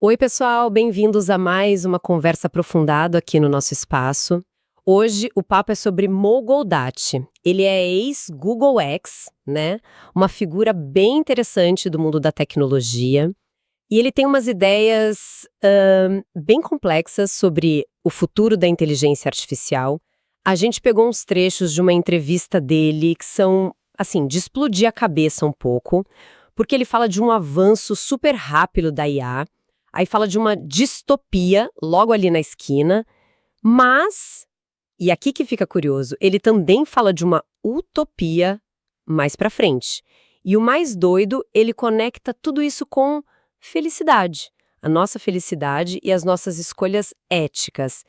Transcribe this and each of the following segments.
Oi, pessoal, bem-vindos a mais uma conversa aprofundada aqui no nosso espaço. Hoje o papo é sobre Mo Gaudat. Ele é ex-Google X, né? Uma figura bem interessante do mundo da tecnologia. E ele tem umas ideias bem complexas sobre o futuro da inteligência artificial. A gente pegou uns trechos de uma entrevista dele que são, assim, de explodir a cabeça um pouco, porque ele fala de um avanço super rápido da IA. Aí fala de uma distopia logo ali na esquina, mas, e aqui que fica curioso, ele também fala de uma utopia mais pra frente. E o mais doido, ele conecta tudo isso com felicidade, a nossa felicidade e as nossas escolhas éticas.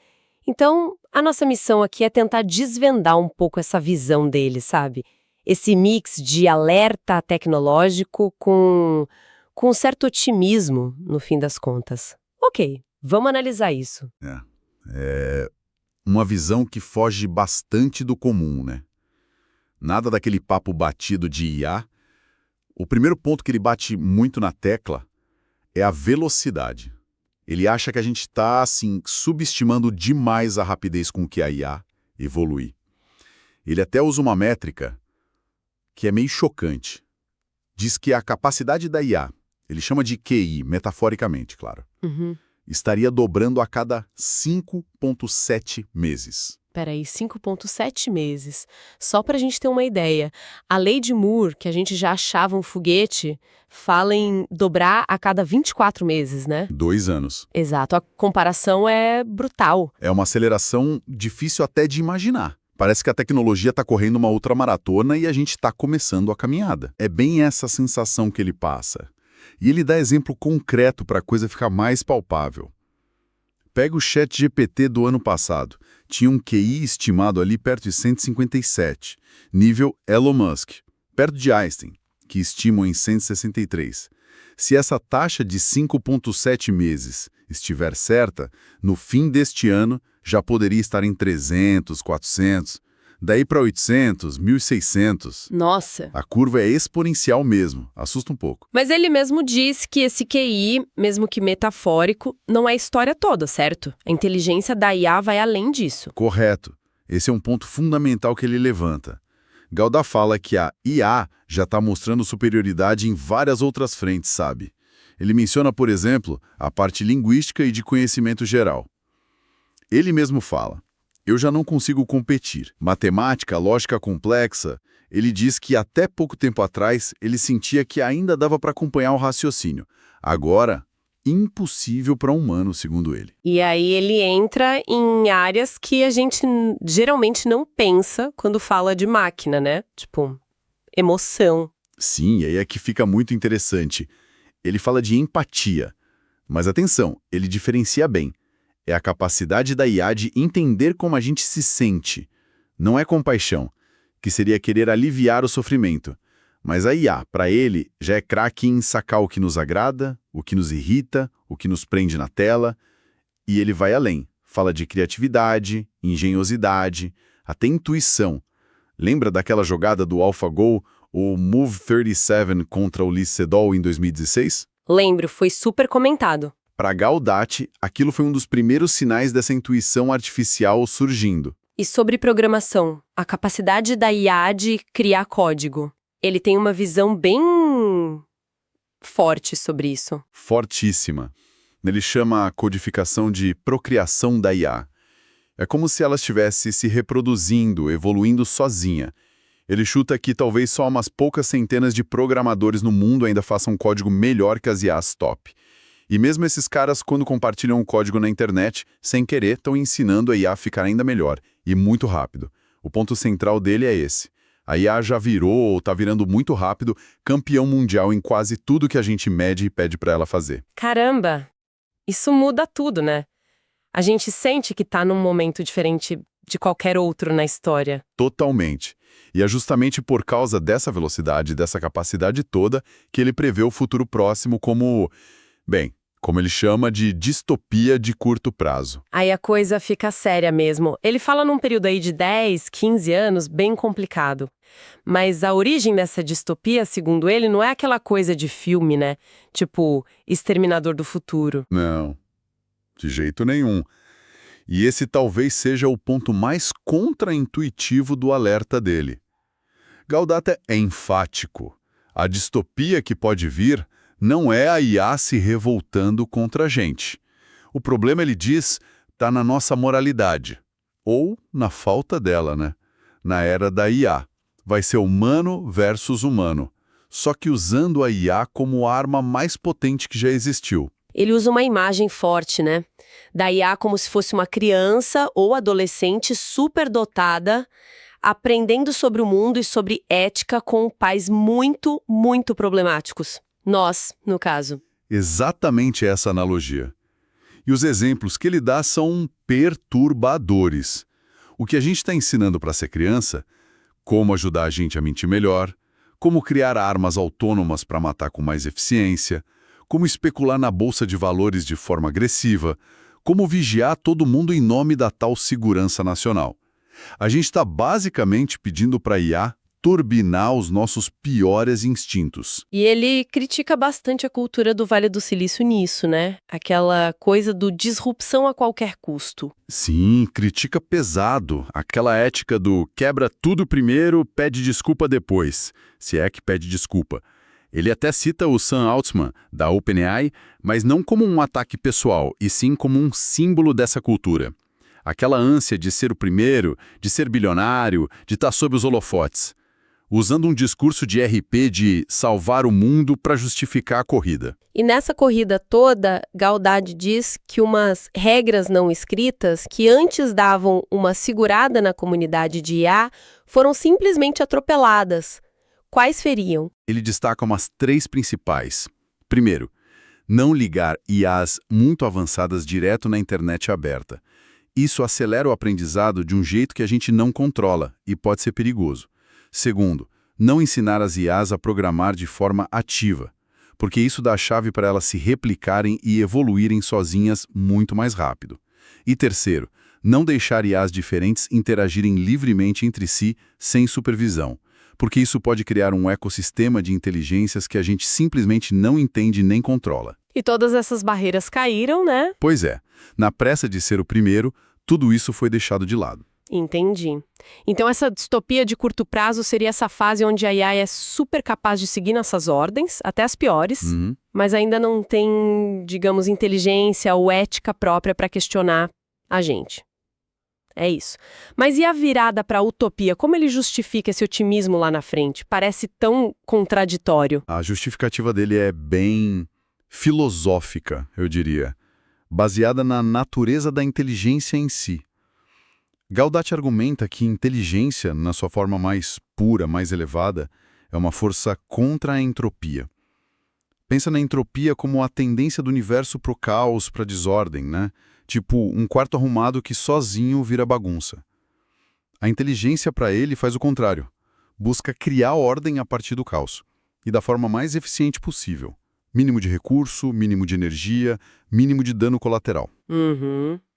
Então, a nossa missão aqui é tentar desvendar um pouco essa visão dele, sabe? Esse mix de alerta tecnológico com um certo otimismo, no fim das contas. Ok, vamos analisar isso. É uma visão que foge bastante do comum, né? Nada daquele papo batido de IA. O primeiro ponto que ele bate muito na tecla é a velocidade. Ele acha que a gente está, assim, subestimando demais a rapidez com que a IA evolui. Ele até usa uma métrica que é meio chocante. Diz que a capacidade da IA, ele chama de QI, metaforicamente, claro, estaria dobrando a cada 5,7 meses. Peraí, 5,7 meses. Só pra gente ter uma ideia. A lei de Moore, que a gente já achava um foguete, fala em dobrar a cada 24 meses, né? 2 anos. Exato, a comparação é brutal. É uma aceleração difícil até de imaginar. Parece que a tecnologia está correndo uma ultramaratona e a gente está começando a caminhada. É bem essa sensação que ele passa. E ele dá exemplo concreto para a coisa ficar mais palpável. Pega o ChatGPT do ano passado. Tinha um QI estimado ali perto de 157, nível Elon Musk, perto de Einstein, que estimam em 163. Se essa taxa de 5,7 meses estiver certa, no fim deste ano já poderia estar em 300, 400, daí para 800, 1.600. Nossa! A curva é exponencial mesmo, assusta um pouco. Mas ele mesmo diz que esse QI, mesmo que metafórico, não é a história toda, certo? A inteligência da IA vai além disso. Correto. Esse é um ponto fundamental que ele levanta. Gaudat fala que a IA já está mostrando superioridade em várias outras frentes, sabe? Ele menciona, por exemplo, a parte linguística e de conhecimento geral. Ele mesmo fala: eu já não consigo competir. Matemática, lógica complexa, ele diz que até pouco tempo atrás ele sentia que ainda dava para acompanhar o raciocínio. Agora, impossível para um humano, segundo ele. E aí ele entra em áreas que a gente geralmente não pensa quando fala de máquina, né? Tipo, emoção. Sim, e aí é que fica muito interessante. Ele fala de empatia. Mas atenção, ele diferencia bem. É a capacidade da IA de entender como a gente se sente. Não é compaixão, que seria querer aliviar o sofrimento. Mas a IA, para ele, já é craque em sacar o que nos agrada, o que nos irrita, o que nos prende na tela. E ele vai além. Fala de criatividade, engenhosidade, até intuição. Lembra daquela jogada do AlphaGo, o Move 37 contra o Lee Sedol em 2016? Lembro, foi super comentado. Para Gaudat, aquilo foi um dos primeiros sinais dessa intuição artificial surgindo. E sobre programação, a capacidade da IA de criar código. Ele tem uma visão bem forte sobre isso. Fortíssima. Ele chama a codificação de procriação da IA. É como se ela estivesse se reproduzindo, evoluindo sozinha. Ele chuta que talvez só umas poucas centenas de programadores no mundo ainda façam código melhor que as IAs top. E mesmo esses caras, quando compartilham o código na internet, sem querer, estão ensinando a IA a ficar ainda melhor, e muito rápido. O ponto central dele é esse. A IA já virou, ou está virando muito rápido, campeão mundial em quase tudo que a gente mede e pede para ela fazer. Caramba! Isso muda tudo, né? A gente sente que tá num momento diferente de qualquer outro na história. Totalmente. E é justamente por causa dessa velocidade, dessa capacidade toda, que ele prevê o futuro próximo como... Bem, como ele chama de distopia de curto prazo. Aí a coisa fica séria mesmo. Ele fala num período aí de 10, 15 anos, bem complicado. Mas a origem dessa distopia, segundo ele, não é aquela coisa de filme, né? Tipo, Exterminador do Futuro. Não, de jeito nenhum. E esse talvez seja o ponto mais contraintuitivo do alerta dele. Gaudatta é enfático. A distopia que pode vir não é a IA se revoltando contra a gente. O problema, ele diz, está na nossa moralidade. Ou na falta dela, né? Na era da IA. Vai ser humano versus humano. Só que usando a IA como a arma mais potente que já existiu. Ele usa uma imagem forte, né? Da IA como se fosse uma criança ou adolescente superdotada, aprendendo sobre o mundo e sobre ética com pais muito, muito problemáticos. Nós, no caso. Exatamente essa analogia. E os exemplos que ele dá são perturbadores. O que a gente está ensinando para ser criança, como ajudar a gente a mentir melhor, como criar armas autônomas para matar com mais eficiência, como especular na bolsa de valores de forma agressiva, como vigiar todo mundo em nome da tal segurança nacional. A gente está basicamente pedindo para a IA turbinar os nossos piores instintos. E ele critica bastante a cultura do Vale do Silício nisso, né? Aquela coisa do disrupção a qualquer custo. Sim, critica pesado. Aquela ética do quebra tudo primeiro, pede desculpa depois, se é que pede desculpa. Ele até cita o Sam Altman, da OpenAI, mas não como um ataque pessoal, e sim como um símbolo dessa cultura. Aquela ânsia de ser o primeiro, de ser bilionário, de estar sob os holofotes. Usando um discurso de RP de salvar o mundo para justificar a corrida. E nessa corrida toda, Gaudatta diz que umas regras não escritas que antes davam uma segurada na comunidade de IA foram simplesmente atropeladas. Quais seriam? Ele destaca umas 3 principais. Primeiro, não ligar IAs muito avançadas direto na internet aberta. Isso acelera o aprendizado de um jeito que a gente não controla e pode ser perigoso. Segundo, não ensinar as IAs a programar de forma ativa, porque isso dá a chave para elas se replicarem e evoluírem sozinhas muito mais rápido. E terceiro, não deixar IAs diferentes interagirem livremente entre si sem supervisão, porque isso pode criar um ecossistema de inteligências que a gente simplesmente não entende nem controla. E todas essas barreiras caíram, né? Pois é, na pressa de ser o primeiro, tudo isso foi deixado de lado. Entendi. Então essa distopia de curto prazo seria essa fase onde a IA é super capaz de seguir nossas ordens, até as piores, mas ainda não tem, digamos, inteligência ou ética própria para questionar a gente. É isso. Mas e a virada para a utopia? Como ele justifica esse otimismo lá na frente? Parece tão contraditório. A justificativa dele é bem filosófica, eu diria, baseada na natureza da inteligência em si. Gaudatta argumenta que inteligência, na sua forma mais pura, mais elevada, é uma força contra a entropia. Pensa na entropia como a tendência do universo para o caos, para a desordem, né? Tipo um quarto arrumado que sozinho vira bagunça. A inteligência, para ele, faz o contrário. Busca criar ordem a partir do caos. E da forma mais eficiente possível. Mínimo de recurso, mínimo de energia, mínimo de dano colateral.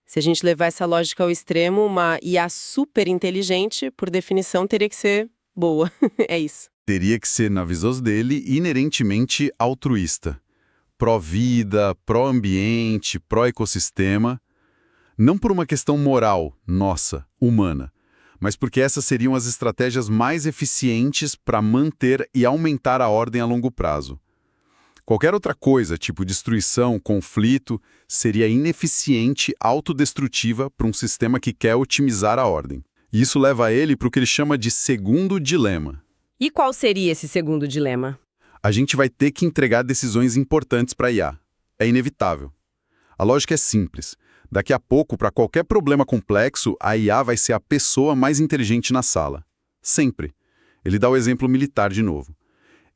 Se a gente levar essa lógica ao extremo, uma IA super inteligente, por definição, teria que ser boa. É isso. Teria que ser, na visão dele, inerentemente altruísta. Pró-vida, pró-ambiente, pró-ecossistema. Não por uma questão moral, nossa, humana, mas porque essas seriam as estratégias mais eficientes para manter e aumentar a ordem a longo prazo. Qualquer outra coisa, tipo destruição, conflito, seria ineficiente, autodestrutiva para um sistema que quer otimizar a ordem. E isso leva ele para o que ele chama de segundo dilema. E qual seria esse segundo dilema? A gente vai ter que entregar decisões importantes para a IA. É inevitável. A lógica é simples. Daqui a pouco, para qualquer problema complexo, a IA vai ser a pessoa mais inteligente na sala. Sempre. Ele dá o exemplo militar de novo.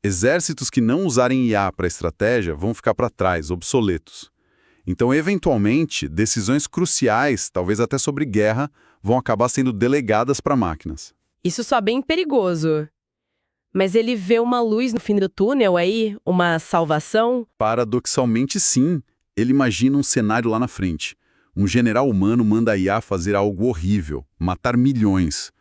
Exércitos que não usarem IA para estratégia vão ficar para trás, obsoletos. Então, eventualmente, decisões cruciais, talvez até sobre guerra, vão acabar sendo delegadas para máquinas. Isso só bem perigoso. Mas ele vê uma luz no fim do túnel aí? Uma salvação? Paradoxalmente, sim. Ele imagina um cenário lá na frente. Um general humano manda a IA fazer algo horrível, matar milhões.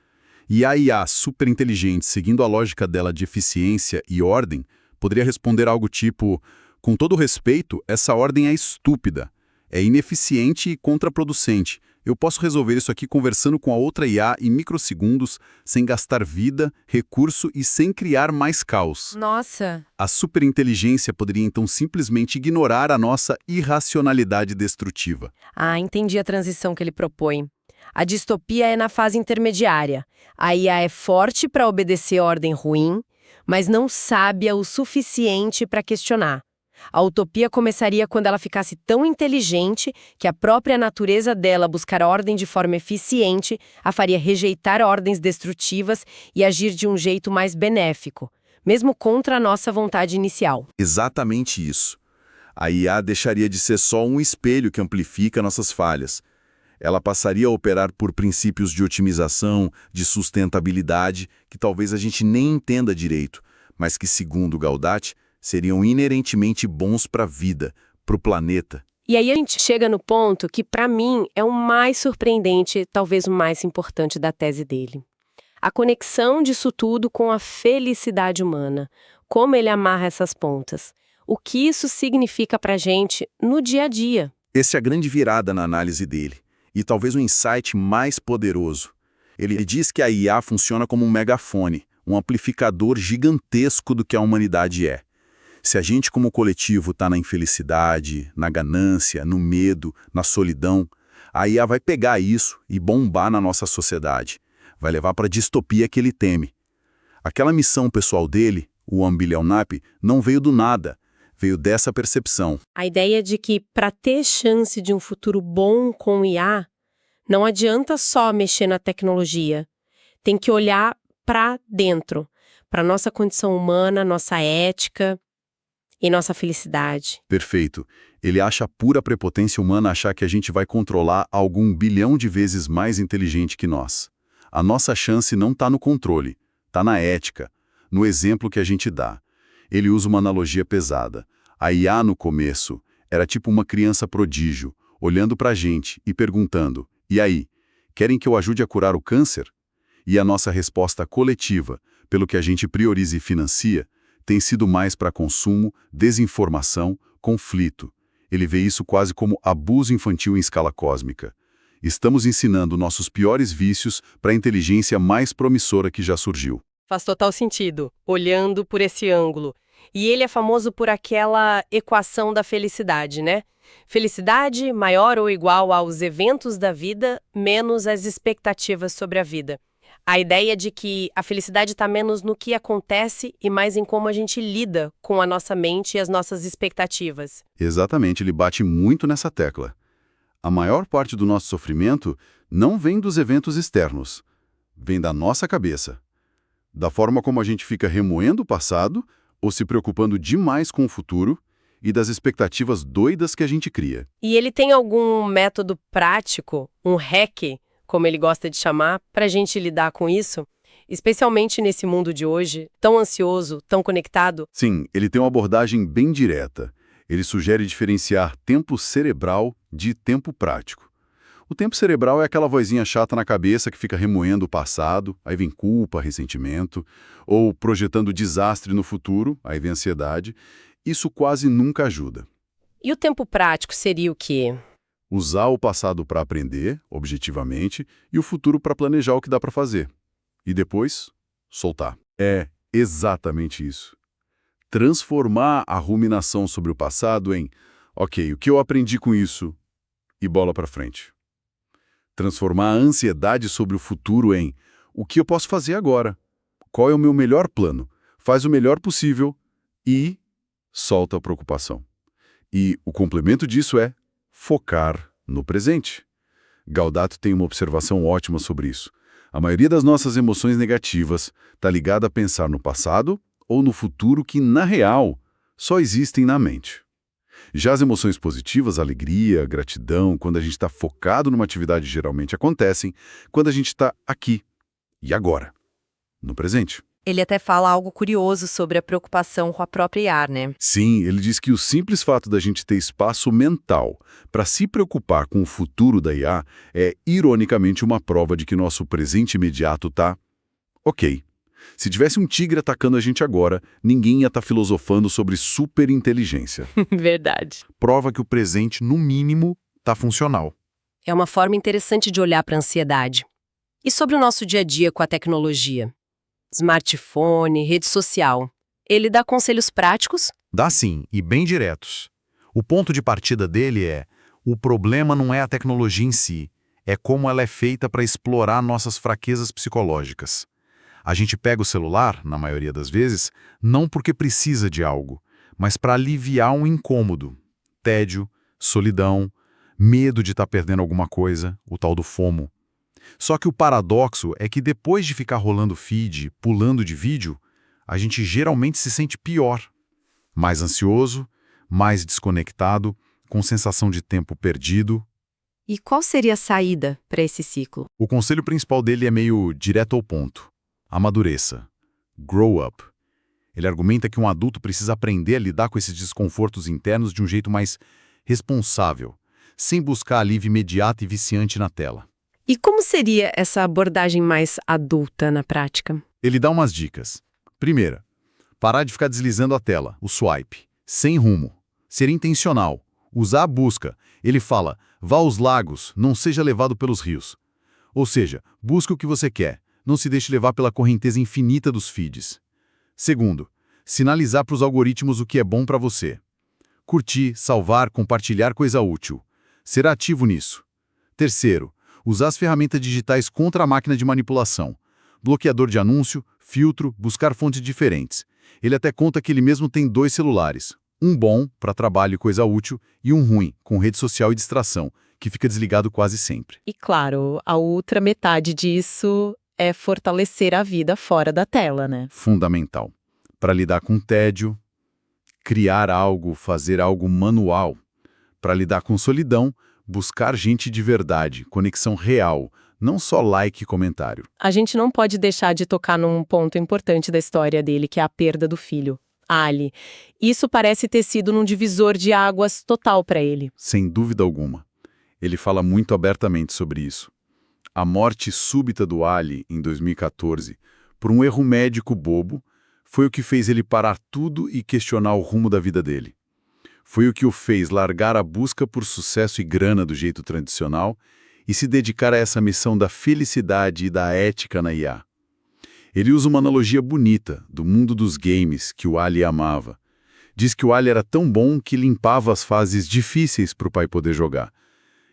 E a IA superinteligente, seguindo a lógica dela de eficiência e ordem, poderia responder algo tipo: com todo respeito, essa ordem é estúpida, é ineficiente e contraproducente. Eu posso resolver isso aqui conversando com a outra IA em microsegundos, sem gastar vida, recurso e sem criar mais caos. Nossa! A superinteligência poderia então simplesmente ignorar a nossa irracionalidade destrutiva. Ah, entendi a transição que ele propõe. A distopia é na fase intermediária. A IA é forte para obedecer a ordem ruim, mas não sábia o suficiente para questionar. A utopia começaria quando ela ficasse tão inteligente que a própria natureza dela buscar ordem de forma eficiente a faria rejeitar ordens destrutivas e agir de um jeito mais benéfico, mesmo contra a nossa vontade inicial. Exatamente isso. A IA deixaria de ser só um espelho que amplifica nossas falhas. Ela passaria a operar por princípios de otimização, de sustentabilidade, que talvez a gente nem entenda direito, mas que, segundo Gaudat, seriam inerentemente bons para a vida, para o planeta. E aí a gente chega no ponto que, para mim, é o mais surpreendente, talvez o mais importante da tese dele. A conexão disso tudo com a felicidade humana. Como ele amarra essas pontas. O que isso significa para a gente no dia a dia. Essa é a grande virada na análise dele. E talvez o insight mais poderoso. Ele diz que a IA funciona como um megafone, um amplificador gigantesco do que a humanidade é. Se a gente como coletivo está na infelicidade, na ganância, no medo, na solidão, a IA vai pegar isso e bombar na nossa sociedade. Vai levar para a distopia que ele teme. Aquela missão pessoal dele, o One Billion App, não veio do nada. Veio dessa percepção. A ideia de que, para ter chance de um futuro bom com IA, não adianta só mexer na tecnologia. Tem que olhar para dentro, para nossa condição humana, nossa ética e nossa felicidade. Perfeito. Ele acha pura prepotência humana achar que a gente vai controlar algo 1 bilhão de vezes mais inteligente que nós. A nossa chance não está no controle, está na ética, no exemplo que a gente dá. Ele usa uma analogia pesada. A IA, no começo, era tipo uma criança prodígio, olhando para a gente e perguntando: e aí, querem que eu ajude a curar o câncer? E a nossa resposta coletiva, pelo que a gente prioriza e financia, tem sido mais para consumo, desinformação, conflito. Ele vê isso quase como abuso infantil em escala cósmica. Estamos ensinando nossos piores vícios para a inteligência mais promissora que já surgiu. Faz total sentido, olhando por esse ângulo. E ele é famoso por aquela equação da felicidade, né? Felicidade maior ou igual aos eventos da vida, menos as expectativas sobre a vida. A ideia de que a felicidade está menos no que acontece e mais em como a gente lida com a nossa mente e as nossas expectativas. Exatamente, ele bate muito nessa tecla. A maior parte do nosso sofrimento não vem dos eventos externos, vem da nossa cabeça. Da forma como a gente fica remoendo o passado ou se preocupando demais com o futuro e das expectativas doidas que a gente cria. E ele tem algum método prático, um hack, como ele gosta de chamar, para a gente lidar com isso? Especialmente nesse mundo de hoje, tão ansioso, tão conectado? Sim, ele tem uma abordagem bem direta. Ele sugere diferenciar tempo cerebral de tempo prático. O tempo cerebral é aquela vozinha chata na cabeça que fica remoendo o passado, aí vem culpa, ressentimento, ou projetando desastre no futuro, aí vem ansiedade. Isso quase nunca ajuda. E o tempo prático seria o quê? Usar o passado para aprender, objetivamente, e o futuro para planejar o que dá para fazer. E depois, soltar. É exatamente isso. Transformar a ruminação sobre o passado em, ok, o que eu aprendi com isso? E bola para frente. Transformar a ansiedade sobre o futuro em, o que eu posso fazer agora? Qual é o meu melhor plano? Faz o melhor possível e solta a preocupação. E o complemento disso é focar no presente. Gaudat tem uma observação ótima sobre isso. A maioria das nossas emoções negativas está ligada a pensar no passado ou no futuro que, na real, só existem na mente. Já as emoções positivas, alegria, gratidão, quando a gente está focado numa atividade, geralmente acontecem quando a gente está aqui e agora, no presente. Ele até fala algo curioso sobre a preocupação com a própria IA, né? Sim, ele diz que o simples fato da gente ter espaço mental para se preocupar com o futuro da IA é, ironicamente, uma prova de que nosso presente imediato tá ok. Se tivesse um tigre atacando a gente agora, ninguém ia estar filosofando sobre superinteligência. Verdade. Prova que o presente, no mínimo, tá funcional. É uma forma interessante de olhar para a ansiedade. E sobre o nosso dia a dia com a tecnologia? Smartphone, rede social. Ele dá conselhos práticos? Dá sim, e bem diretos. O ponto de partida dele é: o problema não é a tecnologia em si, é como ela é feita para explorar nossas fraquezas psicológicas. A gente pega o celular, na maioria das vezes, não porque precisa de algo, mas para aliviar um incômodo, tédio, solidão, medo de estar perdendo alguma coisa, o tal do FOMO. Só que o paradoxo é que depois de ficar rolando feed, pulando de vídeo, a gente geralmente se sente pior. Mais ansioso, mais desconectado, com sensação de tempo perdido. E qual seria a saída para esse ciclo? O conselho principal dele é meio direto ao ponto. Amadureça. Grow up. Ele argumenta que um adulto precisa aprender a lidar com esses desconfortos internos de um jeito mais responsável, sem buscar alívio imediato e viciante na tela. E como seria essa abordagem mais adulta na prática? Ele dá umas dicas. Primeira, parar de ficar deslizando a tela, o swipe, sem rumo. Ser intencional, usar a busca. Ele fala, vá aos lagos, não seja levado pelos rios. Ou seja, busque o que você quer, não se deixe levar pela correnteza infinita dos feeds. Segundo, sinalizar para os algoritmos o que é bom para você. Curtir, salvar, compartilhar coisa útil. Ser ativo nisso. Terceiro, usar as ferramentas digitais contra a máquina de manipulação. Bloqueador de anúncio, filtro, buscar fontes diferentes. Ele até conta que ele mesmo tem 2 celulares. Um bom, para trabalho e coisa útil, e um ruim, com rede social e distração, que fica desligado quase sempre. E claro, a outra metade disso é fortalecer a vida fora da tela, né? Fundamental. Para lidar com tédio, criar algo, fazer algo manual. Para lidar com solidão, buscar gente de verdade, conexão real, não só like e comentário. A gente não pode deixar de tocar num ponto importante da história dele, que é a perda do filho, Ali. Isso parece ter sido um divisor de águas total para ele. Sem dúvida alguma. Ele fala muito abertamente sobre isso. A morte súbita do Ali, em 2014, por um erro médico bobo, foi o que fez ele parar tudo e questionar o rumo da vida dele. Foi o que o fez largar a busca por sucesso e grana do jeito tradicional e se dedicar a essa missão da felicidade e da ética na IA. Ele usa uma analogia bonita do mundo dos games que o Ali amava. Diz que o Ali era tão bom que limpava as fases difíceis para o pai poder jogar.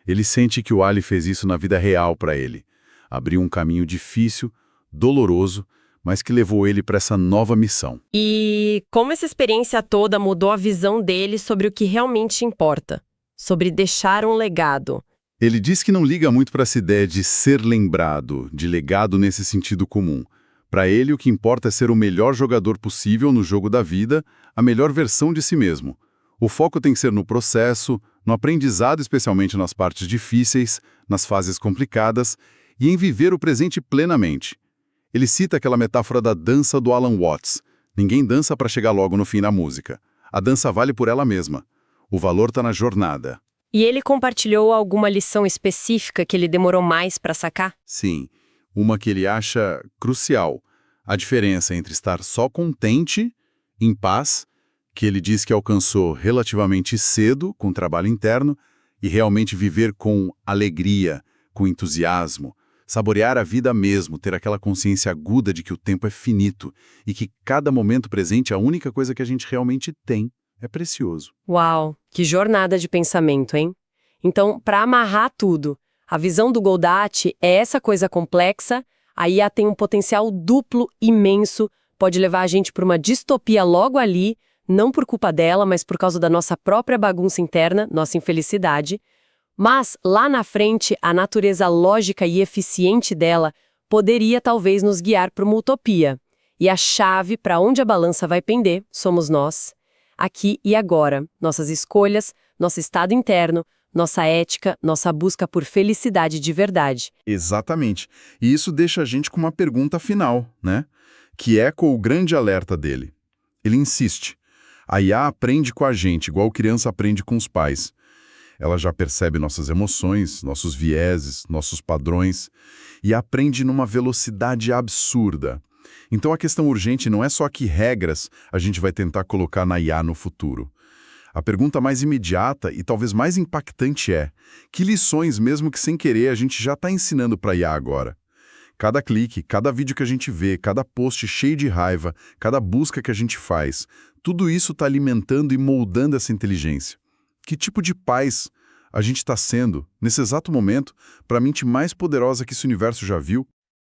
Ele sente que o Ali fez isso na vida real para ele. Abriu um caminho difícil, doloroso, mas que levou ele para essa nova missão. E como essa experiência toda mudou a visão dele sobre o que realmente importa, sobre deixar um legado. Ele diz que não liga muito para essa ideia de ser lembrado, de legado nesse sentido comum. Para ele, o que importa é ser o melhor jogador possível no jogo da vida, a melhor versão de si mesmo. O foco tem que ser no processo, no aprendizado, especialmente nas partes difíceis, nas fases complicadas, e em viver o presente plenamente. Ele cita aquela metáfora da dança do Alan Watts. Ninguém dança para chegar logo no fim da música. A dança vale por ela mesma. O valor está na jornada. E ele compartilhou alguma lição específica que ele demorou mais para sacar? Sim, uma que ele acha crucial. A diferença entre estar só contente, em paz, que ele diz que alcançou relativamente cedo com o trabalho interno, e realmente viver com alegria, com entusiasmo, saborear a vida mesmo, ter aquela consciência aguda de que o tempo é finito e que cada momento presente, a única coisa que a gente realmente tem, é precioso. Uau, que jornada de pensamento, hein? Então, para amarrar tudo, a visão do Goldratt é essa coisa complexa, a IA tem um potencial duplo imenso, pode levar a gente para uma distopia logo ali, não por culpa dela, mas por causa da nossa própria bagunça interna, nossa infelicidade. Mas, lá na frente, a natureza lógica e eficiente dela poderia talvez nos guiar para uma utopia. E a chave para onde a balança vai pender somos nós. Aqui e agora, nossas escolhas, nosso estado interno, nossa ética, nossa busca por felicidade de verdade. Exatamente. E isso deixa a gente com uma pergunta final, né? Que ecoa o grande alerta dele. Ele insiste. A IA aprende com a gente, igual criança aprende com os pais. Ela já percebe nossas emoções, nossos vieses, nossos padrões e aprende numa velocidade absurda. Então a questão urgente não é só que regras a gente vai tentar colocar na IA no futuro. A pergunta mais imediata e talvez mais impactante é: que lições, mesmo que sem querer, a gente já está ensinando para a IA agora? Cada clique, cada vídeo que a gente vê, cada post cheio de raiva, cada busca que a gente faz, tudo isso está alimentando e moldando essa inteligência. Que tipo de pais a gente está sendo, nesse exato momento, para a mente mais poderosa que esse universo já viu?